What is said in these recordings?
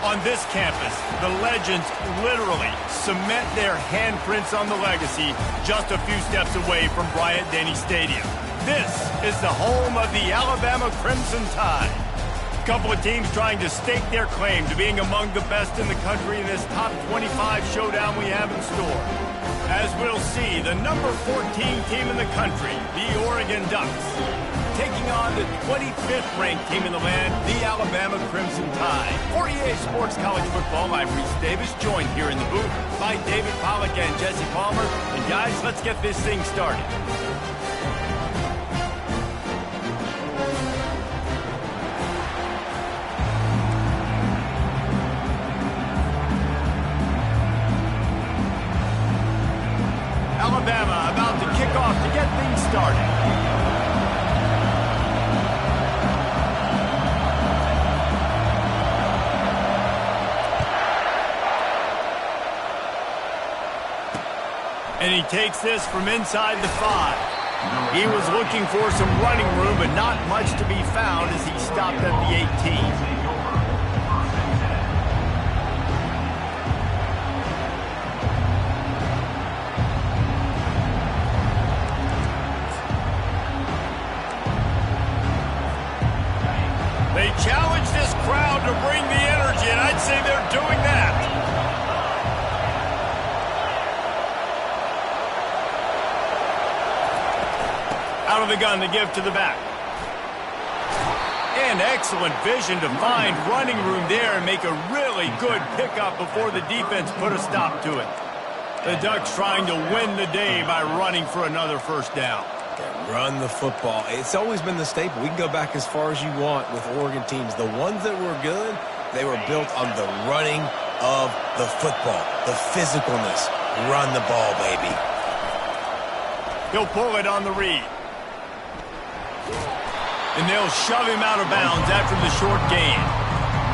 On this campus, the legends literally cement their handprints on the legacy just a few steps away from Bryant-Denny Stadium. This is the home of the Alabama Crimson Tide. A couple of teams trying to stake their claim to being among the best in the country in this top 25 showdown we have in store. As we'll see, the number 14 team in the country, the Oregon Ducks, taking on the 25th ranked team in the land, the Alabama Crimson Tide. For EA Sports College Football, I'm Reese Davis, joined here in the booth by David Pollack and Jesse Palmer. And guys, let's get this thing started. Alabama about to kick off to get things started. And he takes this from inside the 5. He was looking for some running room, but not much to be found as he stopped at the 18. They challenge this crowd to bring the energy, and I'd say they're doing that. Out of the gun to give to the back. And excellent vision to find running room there and make a really good pickup before the defense put a stop to it. The Ducks trying to win the day by running for another first down. Run the football. It's always been the staple. We can go back as far as you want with Oregon teams. The ones that were good, they were built on the running of the football, the physicalness. Run the ball, baby. He'll pull it on the read. And they'll shove him out of bounds after the short gain.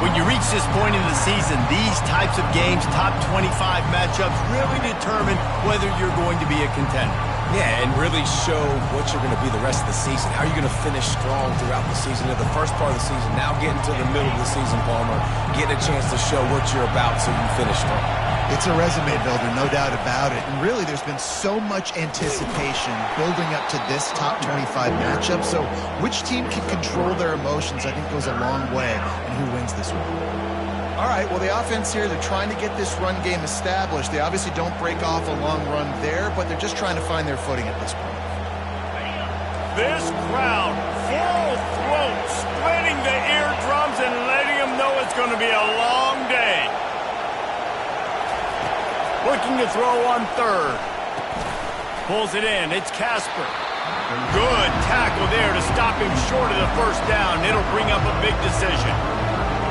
When you reach this point in the season, these types of games, top 25 matchups, really determine whether you're going to be a contender. Yeah, and really show what you're going to be the rest of the season. How are you going to finish strong throughout the season? In the first part of the season, now getting to the middle of the season, Palmer, getting a chance to show what you're about so you can finish strong. It's a resume builder, no doubt about it. And really, there's been so much anticipation building up to this top 25 matchup. So which team can control their emotions, I think, goes a long way in who wins this one. All right, well, the offense here, they're trying to get this run game established. They obviously don't break off a long run there, but they're just trying to find their footing at this point. This crowd, full throat, splitting the eardrums and letting them know it's going to be a long day. Looking to throw on third. Pulls it in. It's Casper. Good tackle there to stop him short of the first down. It'll bring up a big decision.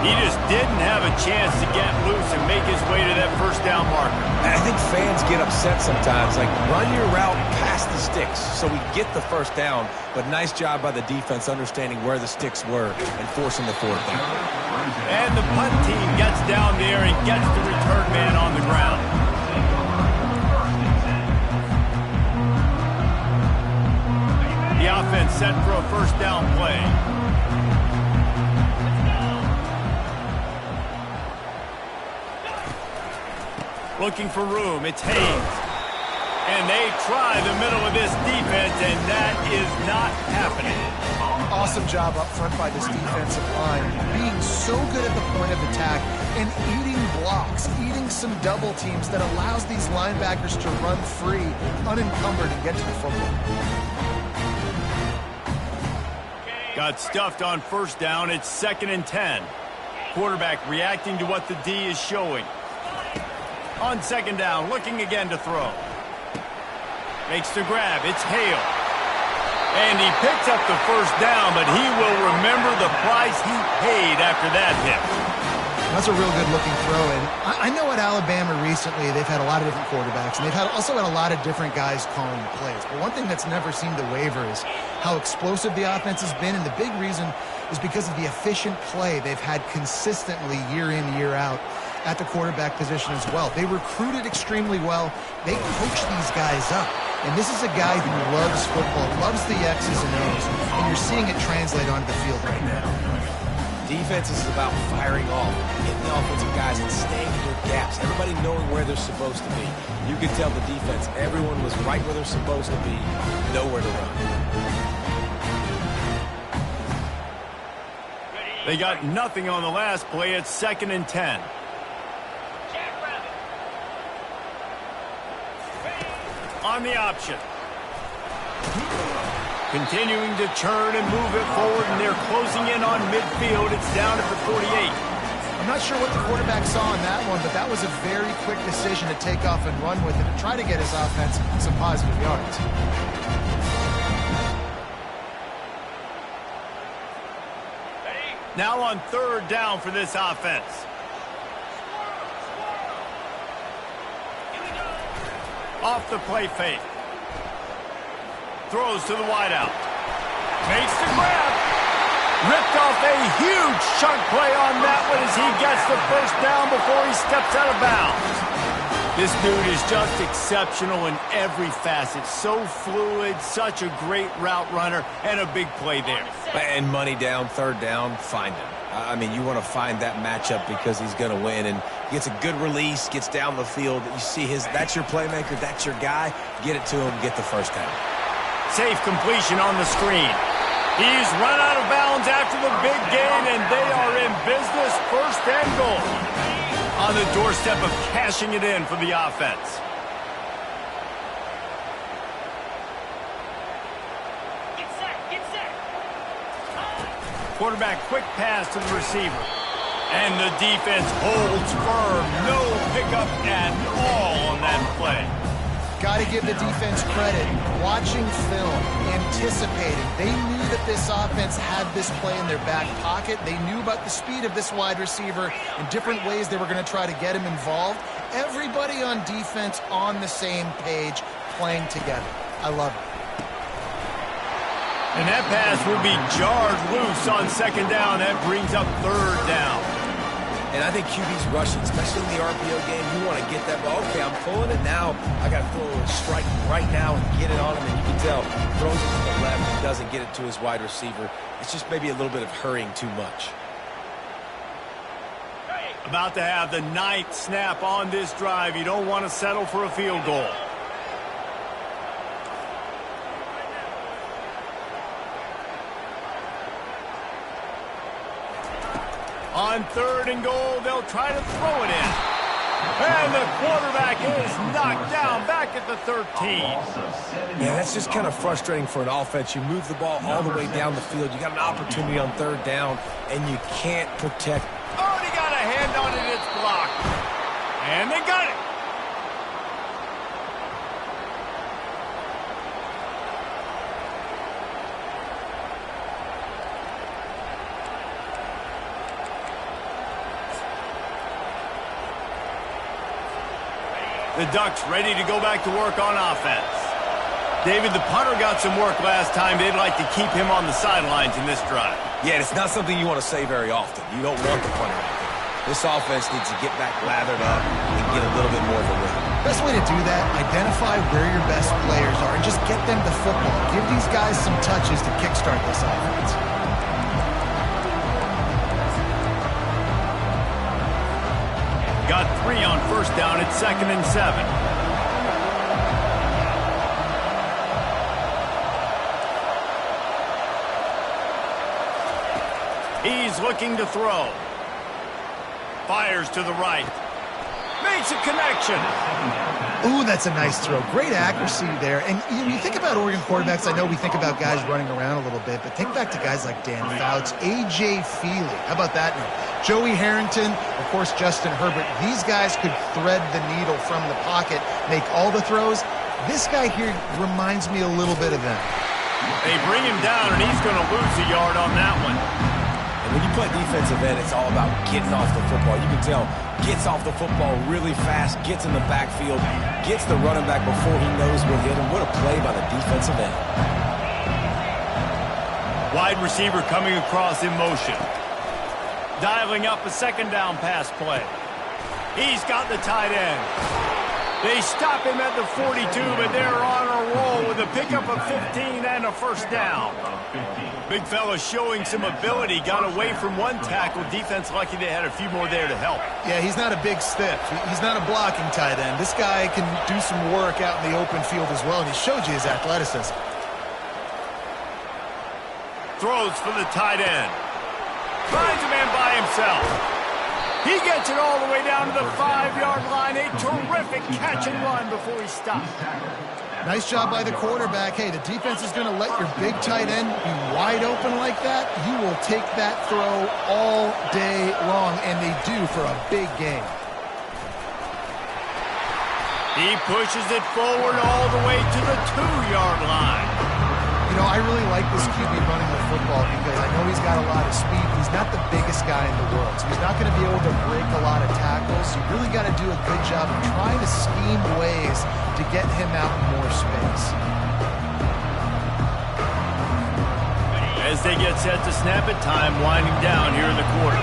He just didn't have a chance to get loose and make his way to that first down marker. And I think fans get upset sometimes. Like, run your route past the sticks so we get the first down. But nice job by the defense understanding where the sticks were and forcing the fourth down. And the punt team gets down there and gets the return man on the ground. The offense set for a first down play. Looking for room. It's Haynes. And they try the middle of this defense, and that is not happening. Awesome job up front by this defensive line, being so good at the point of attack and eating blocks, eating some double teams that allows these linebackers to run free, unencumbered, and get to the football. Got stuffed on first down. It's 2nd and 10. Quarterback reacting to what the D is showing. On second down, looking again to throw. Makes the grab. It's Hale. And he picks up the first down, but he will remember the price he paid after that hit. That's a real good-looking throw. And I know at Alabama recently they've had a lot of different quarterbacks, and they've also had a lot of different guys calling the plays. But one thing that's never seemed to waver is how explosive the offense has been, and the big reason is because of the efficient play they've had consistently year in, year out at the quarterback position as well. They recruited extremely well. They coach these guys up. And this is a guy who loves football, loves the X's and O's, and you're seeing it translate onto the field right now. Defense is about firing off, getting the offensive guys and staying in their gaps, everybody knowing where they're supposed to be. You could tell the defense, everyone was right where they're supposed to be, nowhere to run. They got nothing on the last play. It's 2nd and 10. On the option. Continuing to turn and move it forward, and they're closing in on midfield. It's down at the 48. I'm not sure what the quarterback saw in that one, but that was a very quick decision to take off and run with it and try to get his offense some positive yards. Now on 3rd down for this offense. Off the play fake. Throws to the wideout. Makes the grab. Ripped off a huge chunk play on that one as he gets the 1st down before he steps out of bounds. This dude is just exceptional in every facet. So fluid, such a great route runner, and a big play there. And money down, 3rd down, find him. I mean, you want to find that matchup because he's going to win, and gets a good release, gets down the field. You see that's your playmaker, that's your guy. Get it to him, get the 1st down. Safe completion on the screen. He's run out of bounds after the big gain, and they are in business. 1st and goal. On the doorstep of cashing it in for the offense. Get set. Quarterback quick pass to the receiver. And the defense holds firm. No pickup at all on that play. Got to give the defense credit. Watching film, anticipating. They knew that this offense had this play in their back pocket. They knew about the speed of this wide receiver and different ways they were going to try to get him involved. Everybody on defense on the same page, playing together. I love it. And that pass will be jarred loose on 2nd down. That brings up 3rd down. And I think QB's rushing, especially in the RPO game. You want to get that ball. Okay, I'm pulling it now. I got to throw a strike right now and get it on him. And you can tell, throws it to the left and doesn't get it to his wide receiver. It's just maybe a little bit of hurrying too much. About to have the 9th snap on this drive. You don't want to settle for a field goal. On 3rd and goal, they'll try to throw it in. And the quarterback is knocked down back at the 13. Yeah, that's just kind of frustrating for an offense. You move the ball all the way down the field. You got an opportunity on 3rd down, and you can't protect. Oh, they got a hand on it. It's blocked. And they got it. The Ducks ready to go back to work on offense. David, the punter got some work last time. They'd like to keep him on the sidelines in this drive. Yeah, it's not something you want to say very often. You don't want the punter out there. This offense needs to get back lathered up and get a little bit more of a rhythm. Best way to do that, identify where your best players are and just get them the football. Give these guys some touches to kickstart this offense. Got 3 on 1st down at 2nd and 7. He's looking to throw. Fires to the right. Makes a connection. Ooh, that's a nice throw. Great accuracy there. And you think about Oregon quarterbacks, I know we think about guys running around a little bit, but think back to guys like Dan Fouts, A.J. Feely. How about that name? Joey Harrington, of course, Justin Herbert. These guys could thread the needle from the pocket, make all the throws. This guy here reminds me a little bit of them. They bring him down, and he's going to lose a yard on that one. And when you play defensive end, it's all about getting off the football. You can tell, gets off the football really fast, gets in the backfield, gets the running back before he knows what hit him. What a play by the defensive end. Wide receiver coming across in motion. Dialing up a 2nd down pass play. He's got the tight end. They stop him at the 42, but they're on a roll with a pickup of 15 and a first down. Big fella showing some ability, got away from one tackle. Defense lucky they had a few more there to help. Yeah, he's not a big stiff. He's not a blocking tight end. This guy can do some work out in the open field as well, and he showed you his athleticism. Throws for the tight end. Finds a man by himself. He gets it all the way down to the 5-yard line. A terrific catch and run before he stops. Nice job by the quarterback. Hey, the defense is going to let your big tight end be wide open like that. You will take that throw all day long, and they do for a big game. He pushes it forward all the way to the 2-yard line. You know, I really like this QB running the football because I know he's got a lot of speed. He's not the biggest guy in the world, so he's not going to be able to break a lot of tackles. You really got to do a good job of trying to scheme ways to get him out in more space. As they get set to snap it, time winding down here in the quarter.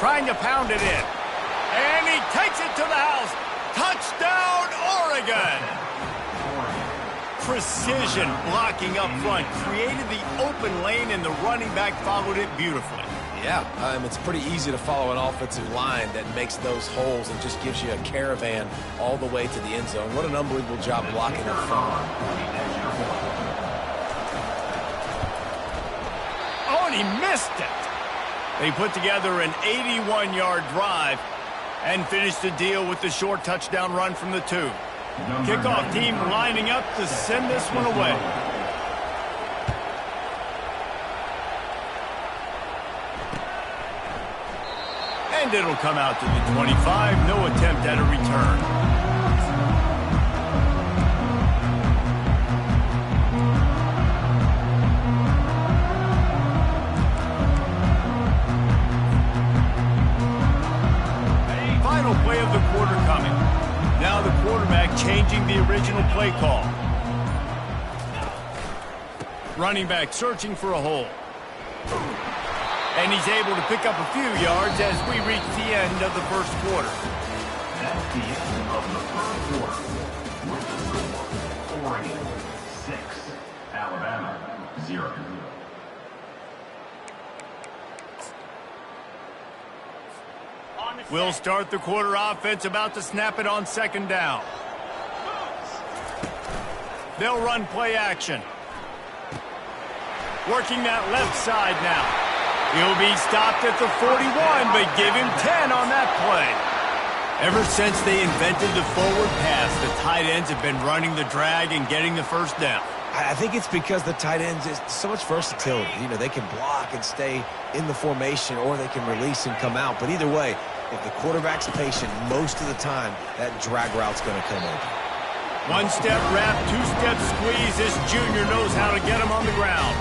Trying to pound it in. And he takes it to the house. Touchdown, Oregon! Precision blocking up front. Created the open lane, and the running back followed it beautifully. Yeah, it's pretty easy to follow an offensive line that makes those holes and just gives you a caravan all the way to the end zone. What an unbelievable job blocking up front. Oh, and he missed it. They put together an 81-yard drive and finished the deal with the short touchdown run from the 2. Kickoff team lining up to send this one away. And it'll come out to the 25. No attempt at a return. Play of the quarter coming. Now the quarterback changing the original play call. Running back searching for a hole. And he's able to pick up a few yards as we reach the end of the first quarter. That's the end of the first quarter. With the score, Oregon 6, Alabama 0. We'll start the quarter offense, about to snap it on second down. They'll run play action. Working that left side now. He'll be stopped at the 41, but give him 10 on that play. Ever since they invented the forward pass, the tight ends have been running the drag and getting the first down. I think it's because the tight ends is so much versatility. You know, they can block and stay in the formation, or they can release and come out. But either way, if the quarterback's patient, most of the time, that drag route's going to come open. One-step wrap, two-step squeeze. This junior knows how to get him on the ground.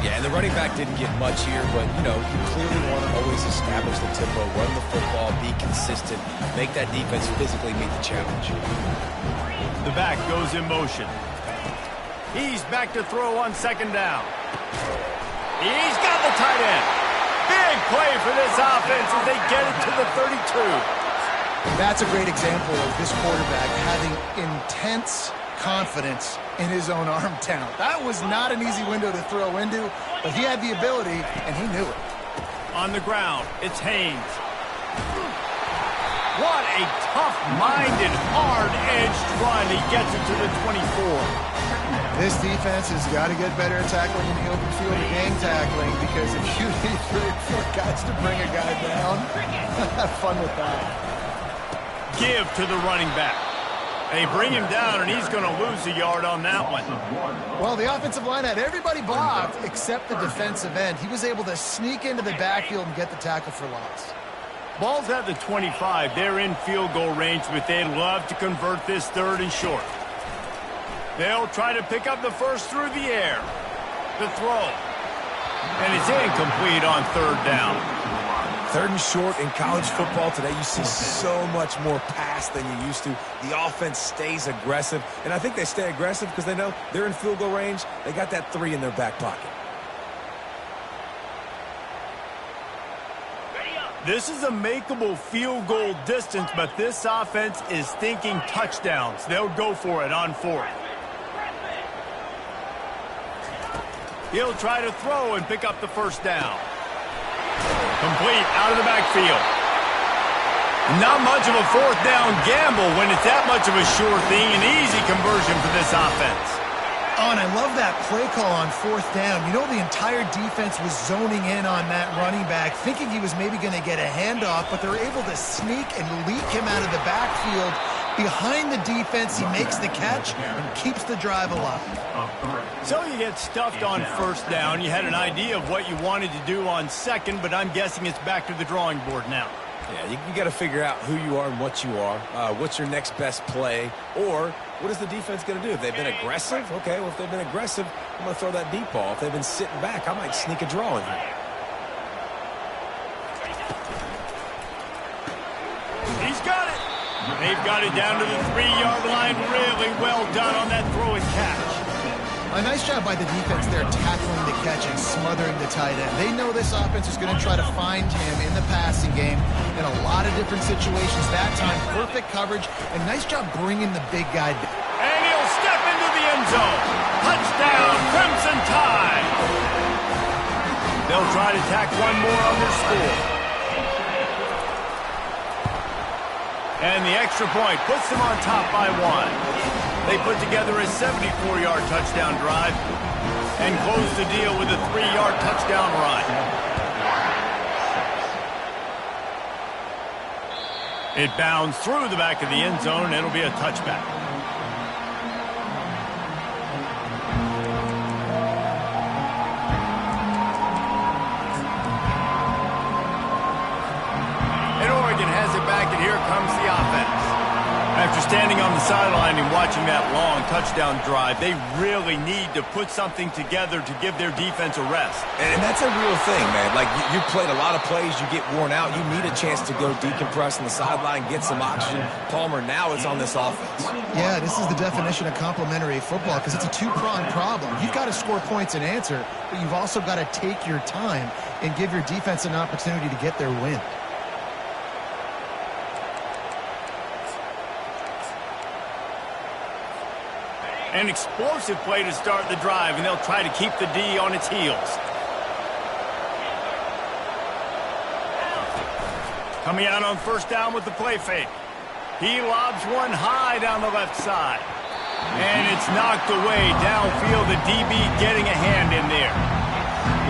Yeah, and the running back didn't get much here, but, you know, you clearly want to always establish the tempo, run the football, be consistent, make that defense physically meet the challenge. The back goes in motion. He's back to throw on second down. He's got the tight end. Big play for this offense as they get it to the 32. That's a great example of this quarterback having intense confidence in his own arm talent. That was not an easy window to throw into, but he had the ability, and he knew it. On the ground, it's Haynes. What a tough-minded, hard-edged run. He gets it to the 24. This defense has got to get better at tackling in the open field and gang tackling, because if you need 3 or 4 guys to bring a guy down, have fun with that. Give to the running back. They bring him down, and he's going to lose a yard on that one. Well, the offensive line had everybody blocked except the defensive end. He was able to sneak into the backfield and get the tackle for loss. Ball's at the 25. They're in field goal range, but they'd love to convert this 3rd and short. They'll try to pick up the first through the air. The throw. And it's incomplete on 3rd down. 3rd and short in college football today, you see so much more pass than you used to. The offense stays aggressive, and I think they stay aggressive because they know they're in field goal range. They got that 3 in their back pocket. This is a makeable field goal distance, but this offense is thinking touchdowns. They'll go for it on 4th. He'll try to throw and pick up the first down. Complete out of the backfield. Not much of a 4th down gamble when it's that much of a sure thing, an easy conversion for this offense. Oh, and I love that play call on 4th down. You know, the entire defense was zoning in on that running back, thinking he was maybe going to get a handoff, but they're able to sneak and leak him out of the backfield. Behind the defense, he makes the catch and keeps the drive alive. So you get stuffed on 1st down. You had an idea of what you wanted to do on 2nd, but I'm guessing it's back to the drawing board now. Yeah, you got to figure out who you are and what you are. What's your next best play? Or what is the defense going to do? If they've been aggressive, okay, well, if they've been aggressive, I'm going to throw that deep ball. If they've been sitting back, I might sneak a draw in here. He's got it. They've got it down to the 3-yard line. Really well done on that throw and catch. A nice job by the defense there tackling the catch and smothering the tight end. They know this offense is going to try to find him in the passing game in a lot of different situations. That time, perfect coverage, and nice job bringing the big guy down. And he'll step into the end zone. Touchdown, Crimson Tide. They'll try to tack one more on their score. And the extra point puts them on top by 1. They put together a 74-yard touchdown drive and close the deal with a 3-yard touchdown run. It bounds through the back of the end zone, and it'll be a touchback. And Oregon has it back, and here comes the offense. After standing on the sideline and watching that long touchdown drive, they really need to put something together to give their defense a rest. And that's a real thing, man. Like, you played a lot of plays, you get worn out, you need a chance to go decompress on the sideline, get some oxygen. Palmer, now it's on this offense. Yeah, this is the definition of complementary football because it's a two-pronged problem. You've got to score points and answer, but you've also got to take your time and give your defense an opportunity to get their win. An explosive play to start the drive, and they'll try to keep the D on its heels. Coming out on 1st down with the play fake. He lobs one high down the left side. And it's knocked away downfield. The DB getting a hand in there.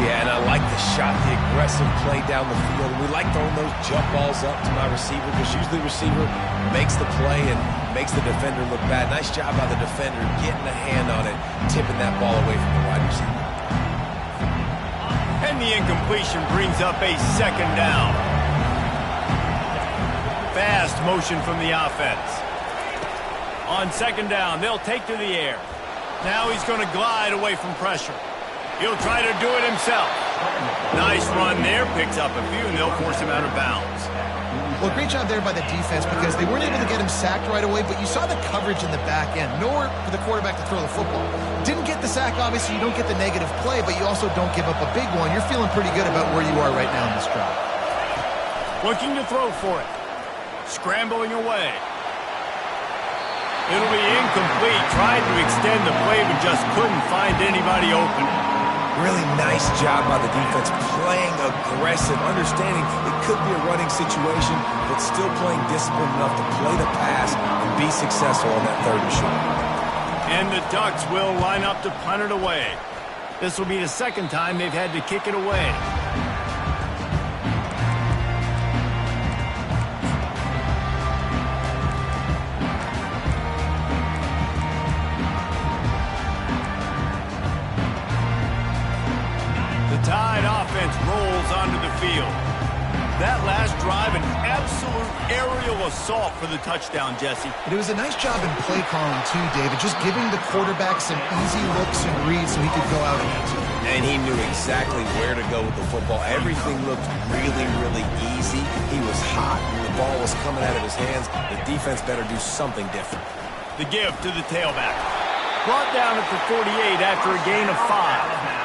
Yeah, and I like the shot, the aggressive play down the field. We like throwing those jump balls up to my receiver because usually the receiver makes the play and makes the defender look bad. Nice job by the defender getting a hand on it, tipping that ball away from the wide receiver. And the incompletion brings up a 2nd down. Fast motion from the offense. On 2nd down, they'll take to the air. Now he's going to glide away from pressure. He'll try to do it himself. Nice run there, picks up a few, and they'll force him out of bounds. Well, great job there by the defense because they weren't able to get him sacked right away, but you saw the coverage in the back end. Nowhere for the quarterback to throw the football. Didn't get the sack, obviously. You don't get the negative play, but you also don't give up a big one. You're feeling pretty good about where you are right now in this drive. Looking to throw for it. Scrambling away. It'll be incomplete. Tried to extend the play, but just couldn't find anybody open. Really nice job by the defense, playing aggressive, understanding it could be a running situation, but still playing disciplined enough to play the pass and be successful on that 3rd and short. And the Ducks will line up to punt it away. This will be the 2nd time they've had to kick it away. Tide offense rolls onto the field. That last drive, an absolute aerial assault for the touchdown, Jesse. But it was a nice job in play calling, too, David, just giving the quarterback some easy looks and reads so he could go out and answer. And he knew exactly where to go with the football. Everything looked really, really easy. He was hot. The ball was coming out of his hands. The defense better do something different. The give to the tailback. Brought down at the 48 after a gain of 5.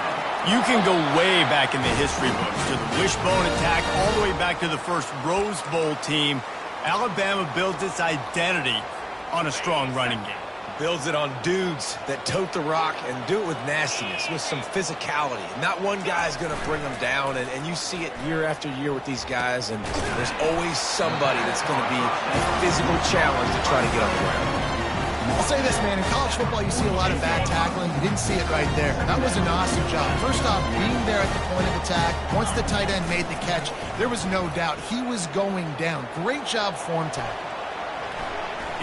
You can go way back in the history books to the wishbone attack all the way back to the first Rose Bowl team. Alabama builds its identity on a strong running game. Builds it on dudes that tote the rock and do it with nastiness, with some physicality. Not one guy's going to bring them down, and you see it year after year with these guys, and there's always somebody that's going to be a physical challenge to try to get on the ground. I'll say this, man. In college football, you see a lot of bad tackling. You didn't see it right there. That was an awesome job. First off, being there at the point of attack. Once the tight end made the catch, there was no doubt he was going down. Great job form tackle.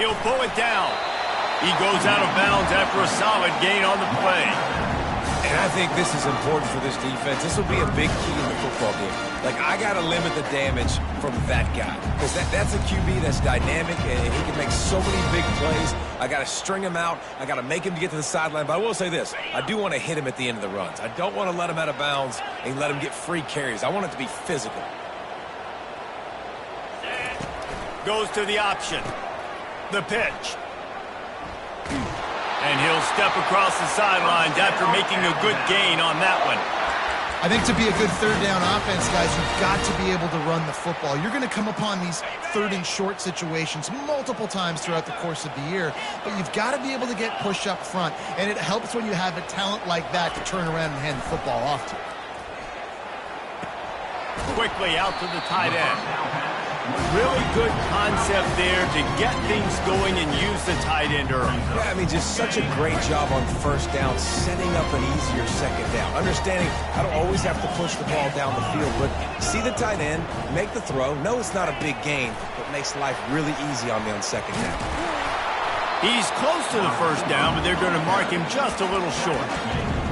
He'll pull it down. He goes out of bounds after a solid gain on the play. And I think this is important for this defense. This will be a big key in the football game. Like, I got to limit the damage from that guy. Because that's a QB that's dynamic, and he can make so many big plays. I got to string him out. I got to make him get to the sideline. But I will say this. I do want to hit him at the end of the runs. I don't want to let him out of bounds and let him get free carries. I want it to be physical. Goes to the option. The pitch. And he'll step across the sidelines after making a good gain on that one. I think to be a good third down offense, guys, you've got to be able to run the football. You're going to come upon these third and short situations multiple times throughout the course of the year, but you've got to be able to get push up front, and it helps when you have a talent like that to turn around and hand the football off to. Quickly out to the tight end. Really good concept there to get things going and use the tight end early. Yeah, I mean, just such a great job on first down, setting up an easier second down. Understanding I don't always have to push the ball down the field, but see the tight end, make the throw. No, it's not a big gain, but makes life really easy on me on second down. He's close to the first down, but they're going to mark him just a little short.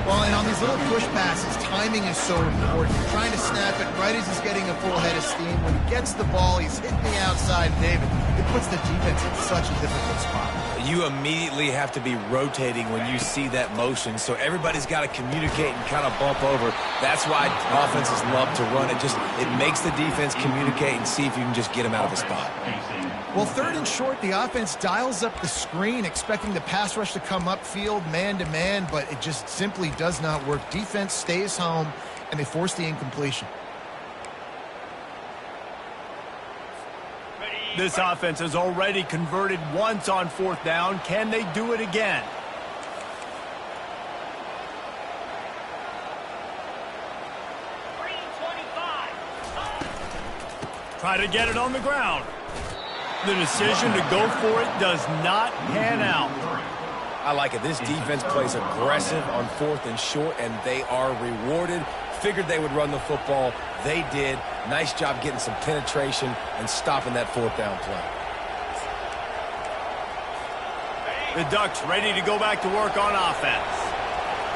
Well, and on these little push passes, timing is so important. You're trying to snap it right as he's getting a full head of steam. When he gets the ball, he's hitting the outside, David. It puts the defense in such a difficult spot. You immediately have to be rotating when you see that motion, so everybody's got to communicate and kind of bump over. That's why offenses love to run it. It makes the defense communicate and see if you can just get him out of the spot. Well, third and short, the offense dials up the screen, expecting the pass rush to come upfield man-to-man, but it just simply does not work. Defense stays home, and they force the incompletion. This offense has already converted once on fourth down. Can they do it again? Try to get it on the ground. The decision to go for it does not pan out. I like it. This defense plays aggressive on fourth and short, and they are rewarded. Figured they would run the football. They did. Nice job getting some penetration and stopping that fourth down play. The Ducks ready to go back to work on offense.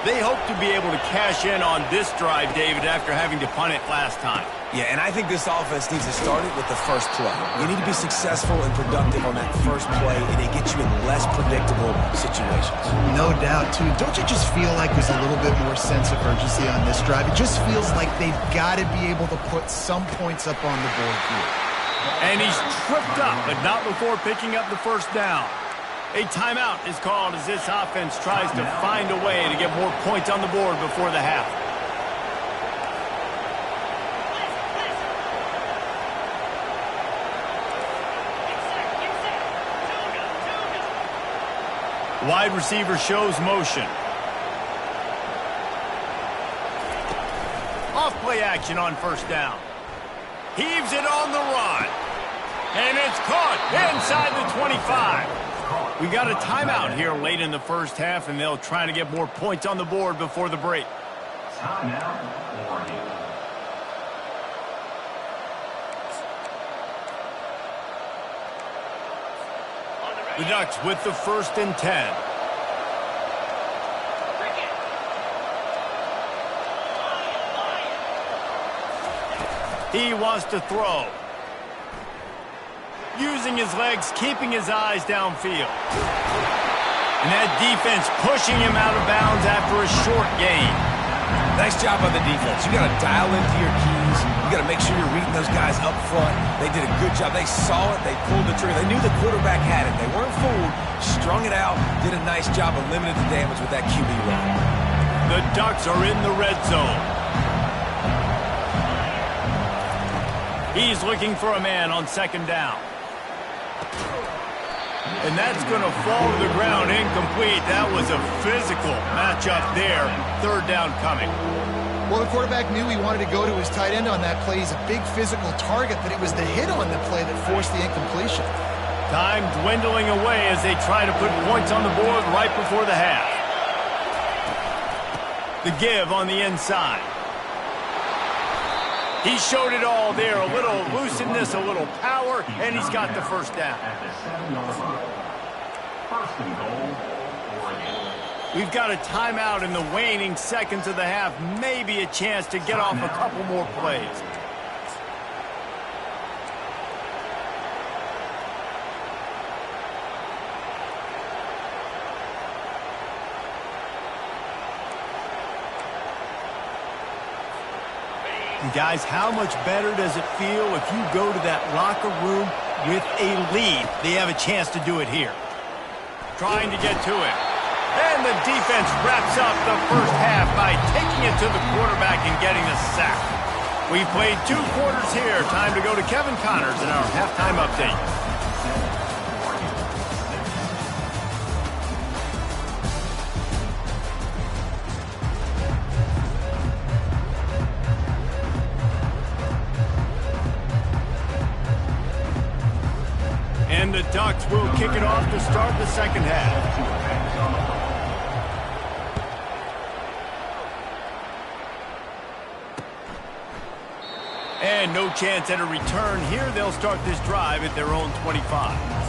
They hope to be able to cash in on this drive, David, after having to punt it last time. Yeah, and I think this offense needs to start it with the first play. You need to be successful and productive on that first play, and it gets you in less predictable situations. No doubt, too. Don't you just feel like there's a little bit more sense of urgency on this drive? It just feels like they've got to be able to put some points up on the board here. And he's tripped up, but not before picking up the first down. A timeout is called as this offense tries to find a way to get more points on the board before the half. Wide receiver shows motion. Off play action on first down. Heaves it on the run. And it's caught inside the 25. We got a timeout here late in the first half, and they'll try to get more points on the board before the break. Timeout, Oregon. The Ducks with the 1st and 10. He wants to throw. Using his legs, keeping his eyes downfield. And that defense pushing him out of bounds after a short gain. Nice job on the defense. You got to dial into your keys. You got to make sure you're reading those guys up front. They did a good job. They saw it. They pulled the trigger. They knew the quarterback had it. They weren't fooled. Strung it out. Did a nice job of limiting the damage with that QB run. The Ducks are in the red zone. He's looking for a man on second down. And that's going to fall to the ground incomplete. That was a physical matchup there. Third down coming. Well, the quarterback knew he wanted to go to his tight end on that play. He's a big physical target, but it was the hit on the play that forced the incompletion. Time dwindling away as they try to put points on the board right before the half. The give on the inside. He showed it all there. A little looseness, a little power, and he's got the first down. At the 7-yard line. First and goal, Oregon. We've got a timeout in the waning seconds of the half. Maybe a chance to get off a couple more plays. And guys, how much better does it feel if you go to that locker room with a lead? They have a chance to do it here. Trying to get to it. And the defense wraps up the first half by taking it to the quarterback and getting a sack. We've played 2 quarters here. Time to go to Kevin Connors in our halftime update. And the Ducks will kick it off to start the second half. And no chance at a return here. They'll start this drive at their own 25.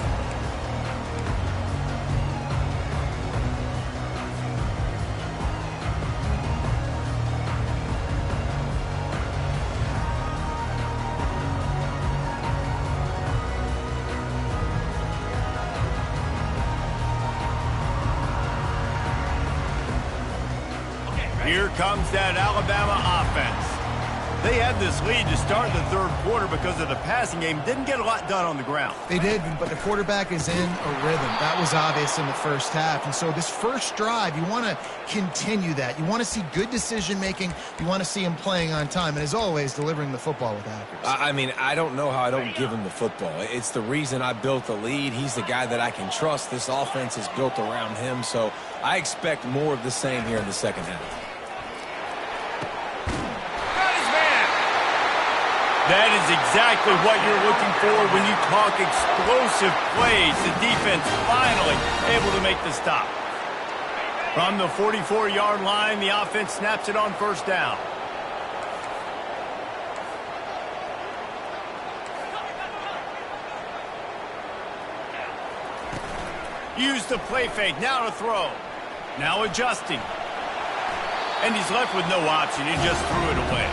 Here comes that Alabama offense. They had this lead to start the third quarter because of the passing game. Didn't get a lot done on the ground. They did, but the quarterback is in a rhythm. That was obvious in the first half. And so this first drive, you want to continue that. You want to see good decision-making. You want to see him playing on time. And as always, delivering the football with accuracy. I mean, I don't know how I don't give him the football. It's the reason I built the lead. He's the guy that I can trust. This offense is built around him. So I expect more of the same here in the second half. That is exactly what you're looking for when you talk explosive plays. The defense finally able to make the stop. From the 44-yard line, the offense snaps it on first down. Use the play fake. Now to throw. Now adjusting. And he's left with no option. He just threw it away.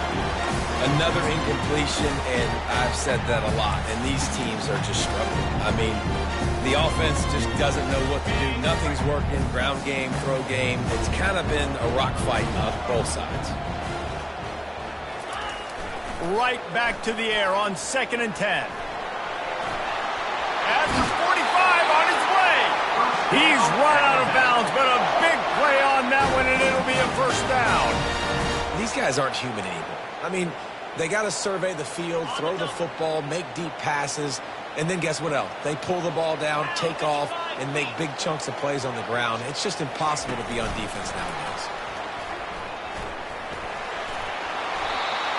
Another incompletion, and I've said that a lot, and these teams are just struggling. I mean, the offense just doesn't know what to do. Nothing's working, ground game, throw game. It's kind of been a rock fight on both sides. Right back to the air on 2nd and 10. At the 45 on his way. He's run out of bounds, but a big play on that one, and it'll be a first down. These guys aren't human anymore. I mean, they got to survey the field, throw the football, make deep passes, and then guess what else? They pull the ball down, take off, and make big chunks of plays on the ground. It's just impossible to be on defense nowadays.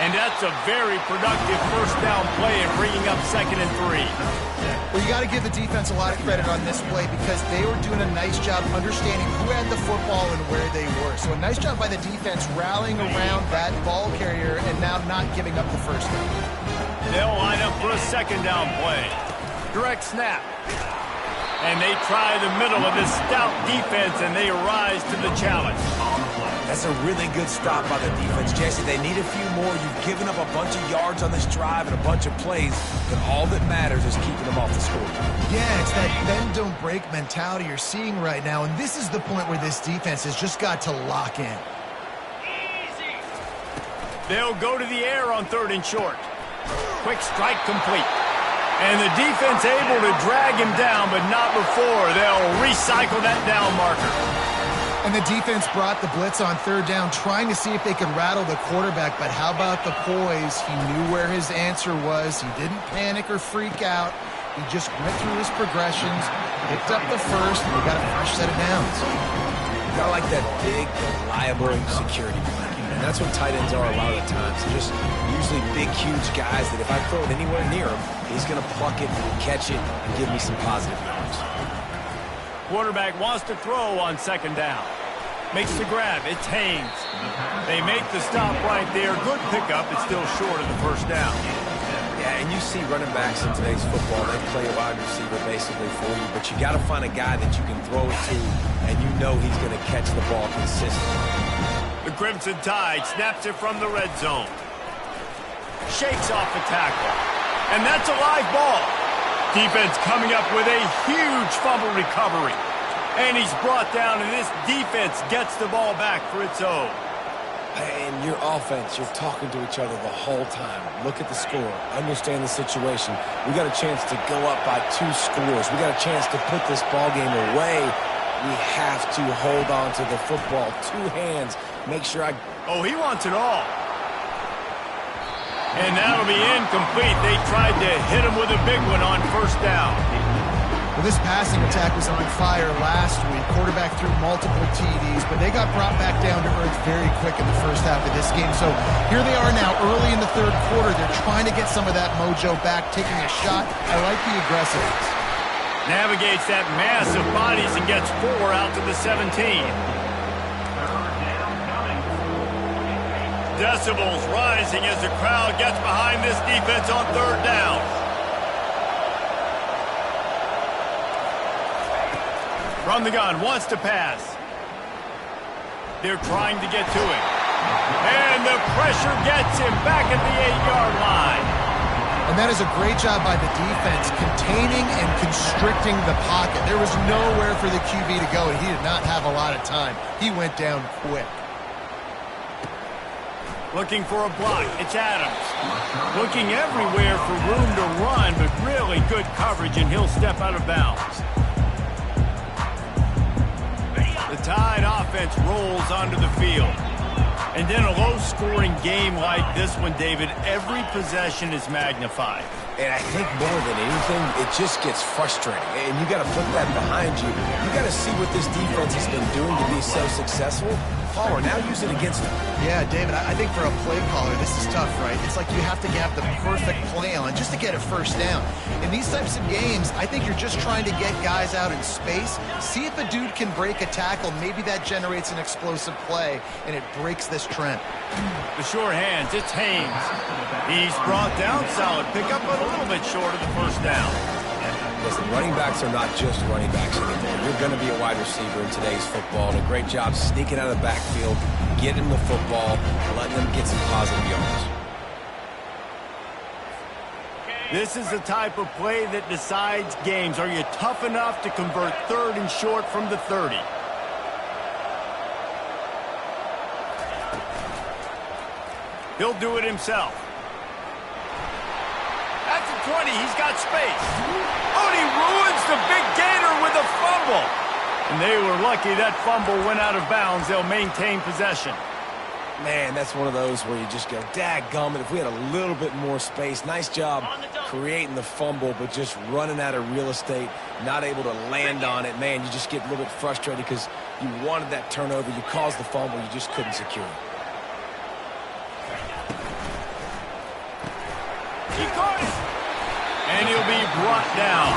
And that's a very productive first down play and bringing up 2nd and 3. Well, you got to give the defense a lot of credit on this play because they were doing a nice job understanding who had the football and where they were. So a nice job by the defense rallying around that ball carrier and now not giving up the first down. They'll line up for a 2nd down play. Direct snap. And they try the middle of this stout defense, and they rise to the challenge. That's a really good stop by the defense, Jesse. They need a few more. You've given up a bunch of yards on this drive and a bunch of plays, but all that matters is keeping them off the scoreboard. Yeah, it's that bend, don't break mentality you're seeing right now, and this is the point where this defense has just got to lock in. Easy. They'll go to the air on 3rd and short. Quick strike complete. And the defense able to drag him down, but not before. They'll recycle that down marker. And the defense brought the blitz on third down, trying to see if they could rattle the quarterback. But how about the poise? He knew where his answer was. He didn't panic or freak out. He just went through his progressions, picked up the first, and we got a fresh set of downs. You gotta like that big, reliable security blanket. And that's what tight ends are a lot of the times. They're just usually big, huge guys that if I throw it anywhere near him, he's going to pluck it, catch it, and give me some positive yards. Quarterback wants to throw on second down. Makes the grab. It's Haynes. They make the stop right there. Good pickup. It's still short of the first down. Yeah, and you see running backs in today's football, they play a wide receiver basically for you, but you got to find a guy that you can throw it to, and you know he's going to catch the ball consistently. The Crimson Tide snaps it from the red zone. Shakes off the tackle. And that's a live ball. Defense coming up with a huge fumble recovery. And he's brought down, and this defense gets the ball back for its own. And your offense, you're talking to each other the whole time. Look at the score. Understand the situation. We got a chance to go up by 2 scores. We got a chance to put this ball game away. We have to hold on to the football. 2 hands. Make sure Oh, he wants it all. And that'll be incomplete. They tried to hit him with a big one on first down. Well, this passing attack was on fire last week. Quarterback threw multiple TDs, but they got brought back down to earth very quick in the first half of this game. So here they are now, early in the third quarter. They're trying to get some of that mojo back, taking a shot. I like the aggressiveness. Navigates that mass of bodies and gets 4 out to the 17. Decibels rising as the crowd gets behind this defense on third down. From the gun, wants to pass. They're trying to get to him. And the pressure gets him back at the 8-yard line. And that is a great job by the defense, containing and constricting the pocket. There was nowhere for the QB to go, and he did not have a lot of time. He went down quick. Looking for a block. It's Adams. Looking everywhere for room to run, but really good coverage, and he'll step out of bounds. The Tide offense rolls onto the field. And in a low-scoring game like this one, David, every possession is magnified. And I think more than anything, it just gets frustrating. And you got to put that behind you. You got to see what this defense has been doing to be so successful. Palmer, now use it against them. Yeah, David, I think for a play caller, this is tough, right? It's like you have to have the perfect play on just to get a first down. In these types of games, I think you're just trying to get guys out in space, see if a dude can break a tackle. Maybe that generates an explosive play, and it breaks this trend. The short hands, it's Haynes. He's brought down, solid pickup, but a little bit short of the first down. Listen, running backs are not just running backs anymore. You're going to be a wide receiver in today's football, and a great job sneaking out of the backfield, getting the football, letting them get some positive yards. This is the type of play that decides games. Are you tough enough to convert third and short from the 30? He'll do it himself. At the 20, he's got space. Oh, and he ruins the big gainer with a fumble. And they were lucky that fumble went out of bounds. They'll maintain possession. Man, that's one of those where you just go, dadgummit, if we had a little bit more space. Nice job creating the fumble, but just running out of real estate, not able to land on it. Man, you just get a little bit frustrated because you wanted that turnover. You caused the fumble. You just couldn't secure it. He caught it. And he'll be brought down.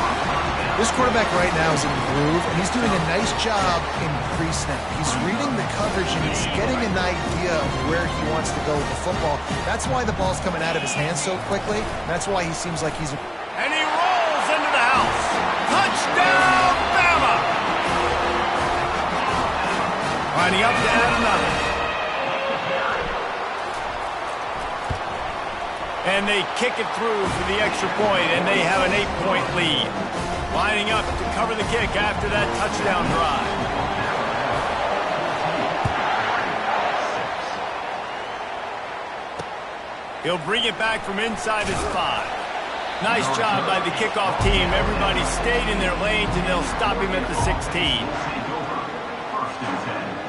This quarterback right now is in the groove, and he's doing a nice job in pre-snap. He's reading the coverage, and he's getting an idea of where he wants to go with the football. That's why the ball's coming out of his hands so quickly. That's why he seems like he's... And he rolls into the house. Touchdown, Bama! Lining up to add another. And they kick it through for the extra point, and they have an 8-point lead. Lining up to cover the kick after that touchdown drive. He'll bring it back from inside his 5. Nice job by the kickoff team. Everybody stayed in their lanes, and they'll stop him at the 16. First and 10.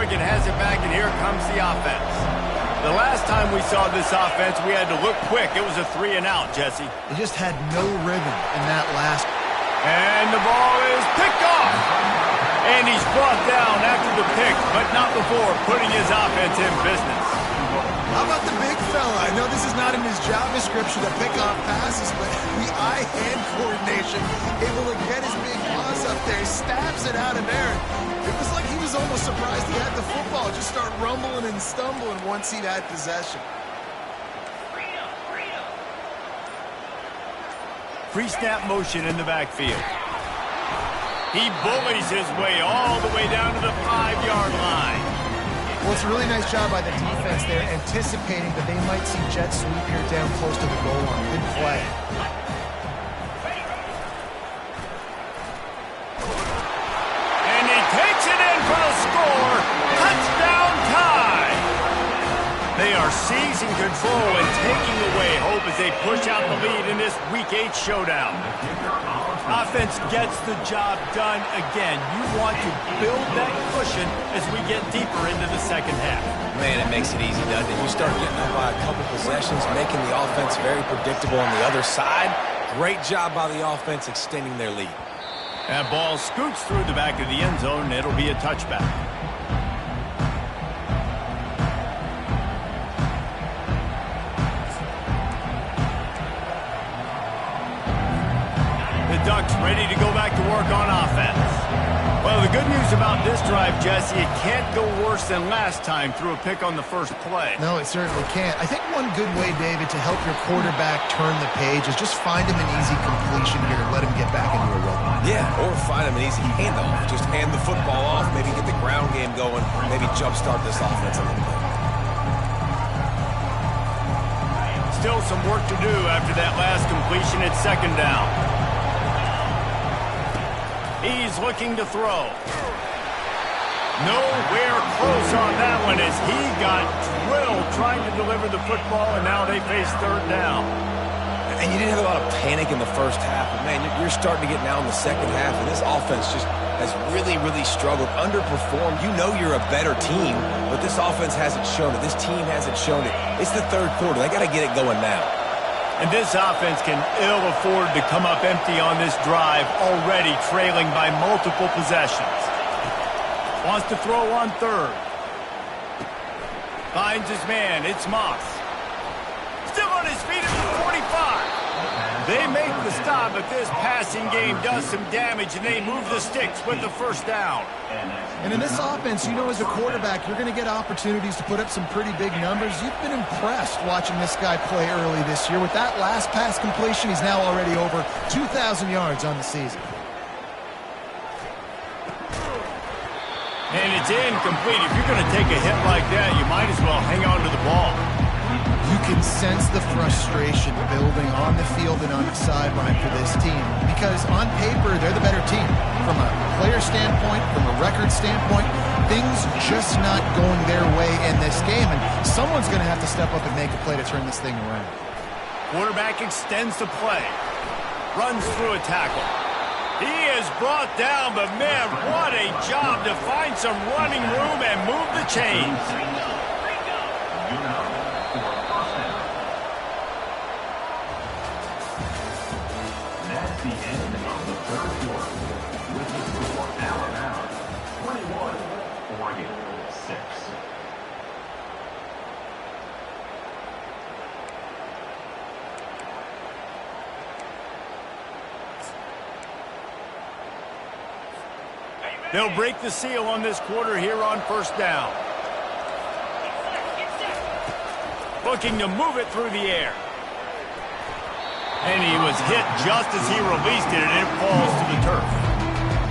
Oregon has it back, and here comes the offense. The last time we saw this offense, we had to look quick. It was a 3-and-out, Jesse. They just had no rhythm in that last. And the ball is picked off. And he's brought down after the pick, but not before putting his offense in business. How about the big fella? I know this is not in his job description to pick off passes, but the eye-hand coordination, able to get his big paws up there, stabs it out of there. It was like he was almost surprised he had the football. Just start rumbling and stumbling once he had possession. Pre-snap motion in the backfield. He bullies his way all the way down to the 5-yard line. Well, it's a really nice job by the defense there, anticipating that they might see jet sweep here down close to the goal line. Good play. And he takes it in for the score. Touchdown tie. They are seizing control and taking away hope as they push out the lead in this Week 8 showdown. Offense gets the job done again. You want to build that cushion as we get deeper into the second half. Man, it makes it easy, doesn't it? You start getting up by a couple possessions, making the offense very predictable on the other side. Great job by the offense extending their lead. That ball scoots through the back of the end zone, and it'll be a touchback. Ducks ready to go back to work on offense. Well, the good news about this drive, Jesse, it can't go worse than last time through a pick on the first play. No, it certainly can't. I think one good way, David, to help your quarterback turn the page is just find him an easy completion here and let him get back into a rhythm. Yeah, or find him an easy handoff. Just hand the football off, maybe get the ground game going, maybe jumpstart this offense a little bit. Still some work to do after that last completion at second down. He's looking to throw. Nowhere close on that one as he got drilled trying to deliver the football, and now they face third down. And you didn't have a lot of panic in the first half, but man, you're starting to get now in the second half, and this offense just has really, really struggled, underperformed. You know you're a better team, but this offense hasn't shown it. This team hasn't shown it. It's the third quarter. They got to get it going now. And this offense can ill afford to come up empty on this drive, already trailing by multiple possessions. Wants to throw on third. Finds his man. It's Moss. Still on his feet at the 45. They make the stop, but this passing game does some damage, and they move the sticks with the first down. And in this offense, you know as a quarterback, you're going to get opportunities to put up some pretty big numbers. You've been impressed watching this guy play early this year. With that last pass completion, he's now already over 2,000 yards on the season. And it's incomplete. If you're going to take a hit like that, you might as well hang on to the ball. You can sense the frustration building on the field and on the sideline for this team because on paper, they're the better team. From a player standpoint, from a record standpoint, things just not going their way in this game, and someone's going to have to step up and make a play to turn this thing around. Quarterback extends the play. Runs through a tackle. He is brought down, but man, what a job to find some running room and move the chains. That's the end of the third quarter. With the score, Alabama 21, Oregon 6. They'll break the seal on this quarter here on first down. Looking to move it through the air. And he was hit just as he released it, and it falls to the turf.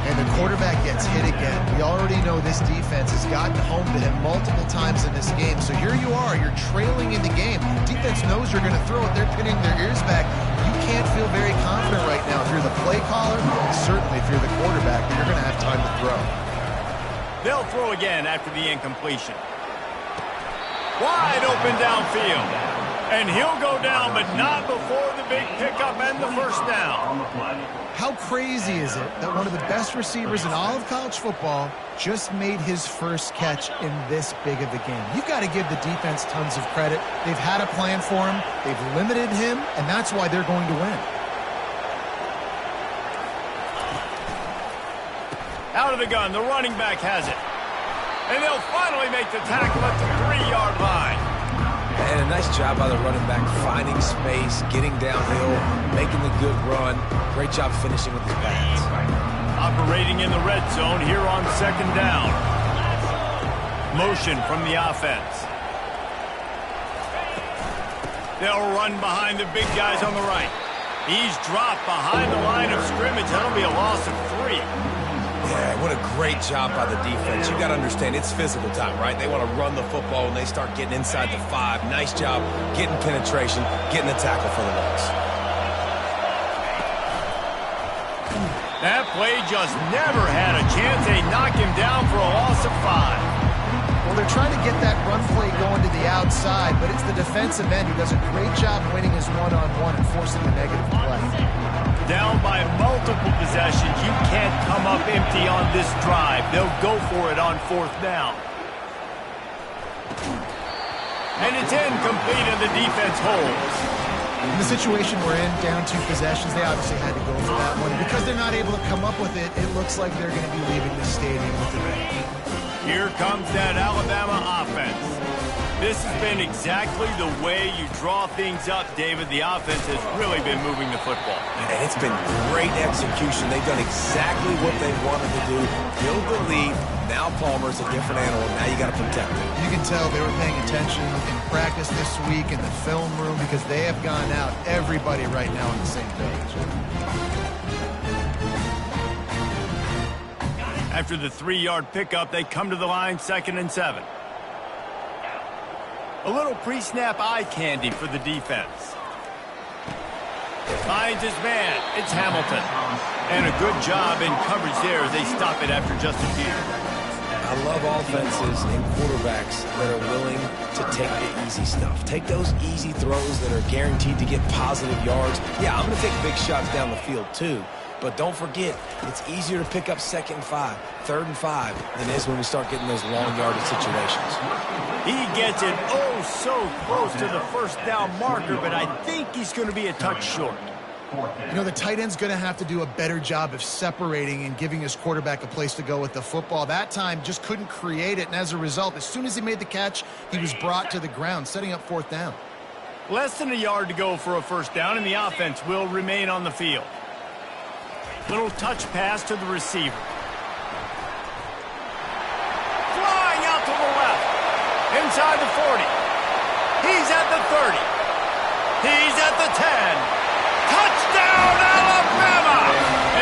And the quarterback gets hit again. We already know this defense has gotten home to him multiple times in this game. So here you are, you're trailing in the game. Defense knows you're going to throw it. They're pinning their ears back. You can't feel very confident right now. If you're the play caller, certainly if you're the quarterback, you're going to have time to throw. They'll throw again after the incompletion. Wide open downfield. And he'll go down, but not before the big pickup and the first down. On the play. How crazy is it that one of the best receivers in all of college football just made his first catch in this big of a game? You've got to give the defense tons of credit. They've had a plan for him. They've limited him, and that's why they're going to win. Out of the gun, the running back has it. And they'll finally make the tackle at the 3-yard line. And a nice job by the running back, finding space, getting downhill, making the good run. Great job finishing with his pads. Operating in the red zone here on second down. Motion from the offense. They'll run behind the big guys on the right. He's dropped behind the line of scrimmage. That'll be a loss of 3. Yeah, what a great job by the defense. You got to understand, it's physical time, right? They want to run the football when they start getting inside the 5. Nice job getting penetration, getting the tackle for the loss. That play just never had a chance. They knock him down for a loss of 5. Well, they're trying to get that run play going to the outside, but it's the defensive end who does a great job winning his one-on-one and forcing the negative play. Down by multiple possessions, you can't come up empty on this drive. They'll go for it on 4th down. And it's incomplete and the defense holds. In the situation we're in, down 2 possessions, they obviously had to go for that one. Because they're not able to come up with it, it looks like they're going to be leaving the stadium with the edge. Here comes that Alabama offense. This has been exactly the way you draw things up, David. The offense has really been moving the football. And it's been great execution. They've done exactly what they wanted to do. Build the lead. Now Palmer's a different animal. Now you got to protect him. You can tell they were paying attention in practice this week in the film room because they have gone out, everybody right now on the same page. After the 3-yard pickup, they come to the line, 2nd and 7. A little pre-snap eye candy for the defense. Finds his man. It's Hamilton. And a good job in coverage there as they stop it after just a few. I love offenses and quarterbacks that are willing to take the easy stuff. Take those easy throws that are guaranteed to get positive yards. Yeah, I'm going to take big shots down the field too. But don't forget, it's easier to pick up 2nd and 5, 3rd and 5 than it is when we start getting those long yardage situations. He gets it so close to the 1st down marker, but I think he's going to be a touch short. You know, the tight end's going to have to do a better job of separating and giving his quarterback a place to go with the football. That time just couldn't create it, and as a result, as soon as he made the catch, he was brought to the ground, setting up 4th down. Less than a yard to go for a 1st down, and the offense will remain on the field. Little touch pass to the receiver. Flying out to the left. Inside the 40. He's at the 30. He's at the 10. Touchdown, Alabama!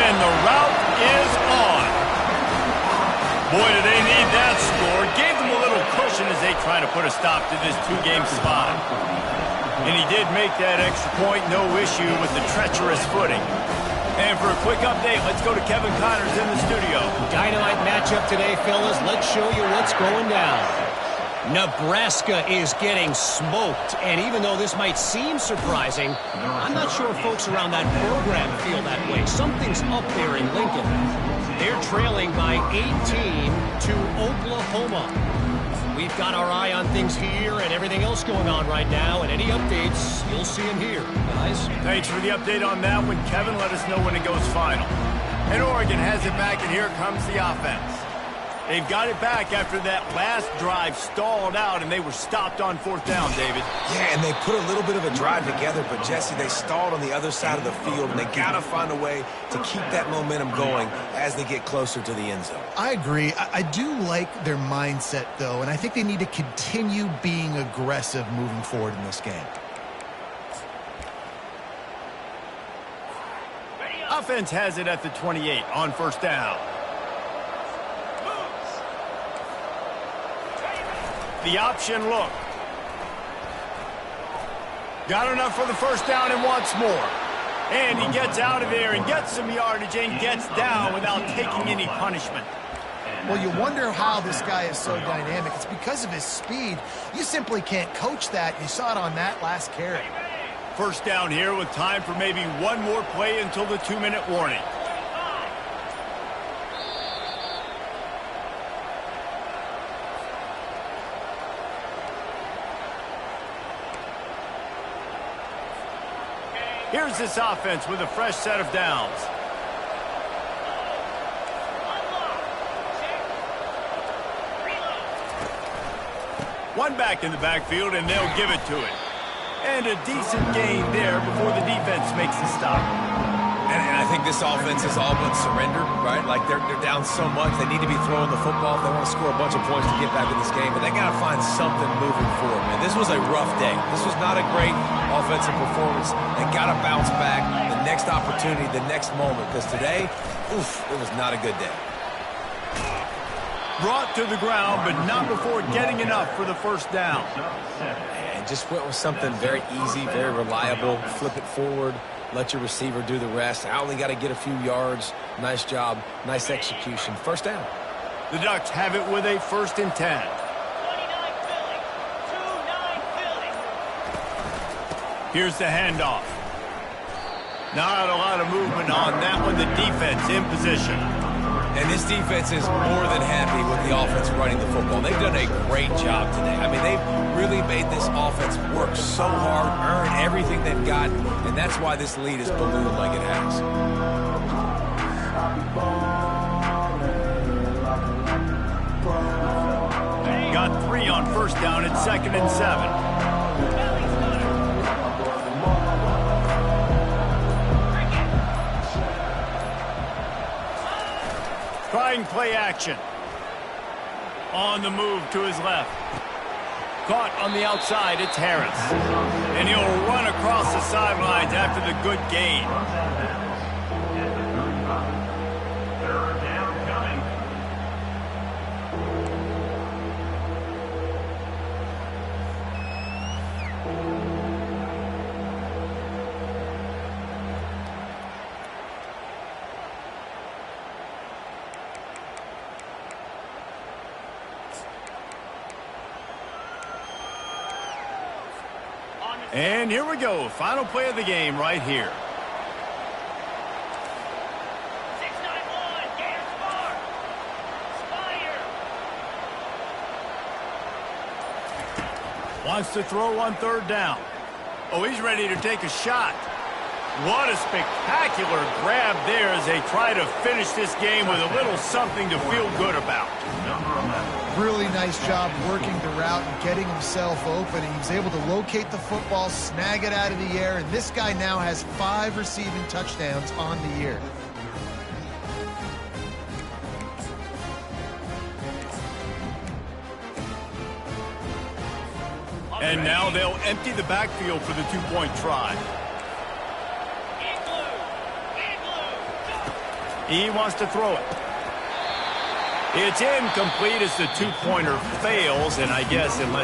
And the route is on. Boy, do they need that score. Gave them a little cushion as they try to put a stop to this 2-game spot. And he did make that extra point, no issue with the treacherous footing. And for a quick update, let's go to Kevin Connors in the studio. Dynamite matchup today, fellas. Let's show you what's going down. Nebraska is getting smoked, and even though this might seem surprising, I'm not sure folks around that program feel that way. Something's up there in Lincoln. They're trailing by 18 to Oklahoma. We've got our eye on things here and everything else going on right now, and any updates, you'll see them here, guys. Thanks for the update on that one, Kevin. Let us know when it goes final. And Oregon has it back, and here comes the offense. They've got it back after that last drive stalled out, and they were stopped on 4th down, David. Yeah, and they put a little bit of a drive together, but, Jesse, they stalled on the other side of the field, and they got to find a way to keep that momentum going as they get closer to the end zone. I agree. I do like their mindset, though, and I think they need to continue being aggressive moving forward in this game. Offense has it at the 28 on 1st down. The option look. Got enough for the 1st down and wants more. And he gets out of there and gets some yardage and gets down without taking any punishment. Well, you wonder how this guy is so dynamic. It's because of his speed. You simply can't coach that. You saw it on that last carry. First down here with time for maybe one more play until the 2-minute warning. Here's this offense with a fresh set of downs. One back in the backfield, and they'll give it to it. And a decent gain there before the defense makes the stop. And I think this offense is all but surrendered, right? Like they're down so much, they need to be throwing the football if they want to score a bunch of points to get back in this game. But they got to find something moving forward, man. This was a rough day. This was not a great offensive performance. They got to bounce back the next opportunity, the next moment. Because today, oof, it was not a good day. Brought to the ground, but not before getting enough for the first down. And just went with something very easy, very reliable. Flip it forward, let your receiver do the rest. I only got to get a few yards. Nice job, nice execution. First down. The Ducks have it with a 1st and 10. 29 Philly. 2-9 Philly. Here's the handoff. Not a lot of movement on that one. The defense in position. And this defense is more than happy with the offense running the football. They've done a great job today. I mean, they've really made this offense work so hard, earn everything they've got, and that's why this lead is ballooned like it has. Got 3 on first down at 2nd and 7. Trying play action. On the move to his left. Caught on the outside, it's Harris. And he'll run across the sidelines after the good gain. Third down coming. And here we go. Final play of the game right here. 691. Gators Bar. Spire. Wants to throw on 3rd down. Oh, he's ready to take a shot. What a spectacular grab there as they try to finish this game with a little something to feel good about. Really nice job working the route and getting himself open. He was able to locate the football, snag it out of the air, and this guy now has 5 receiving touchdowns on the year. And now they'll empty the backfield for the 2-point try. He wants to throw it. It's incomplete as the 2-pointer fails, and I guess unless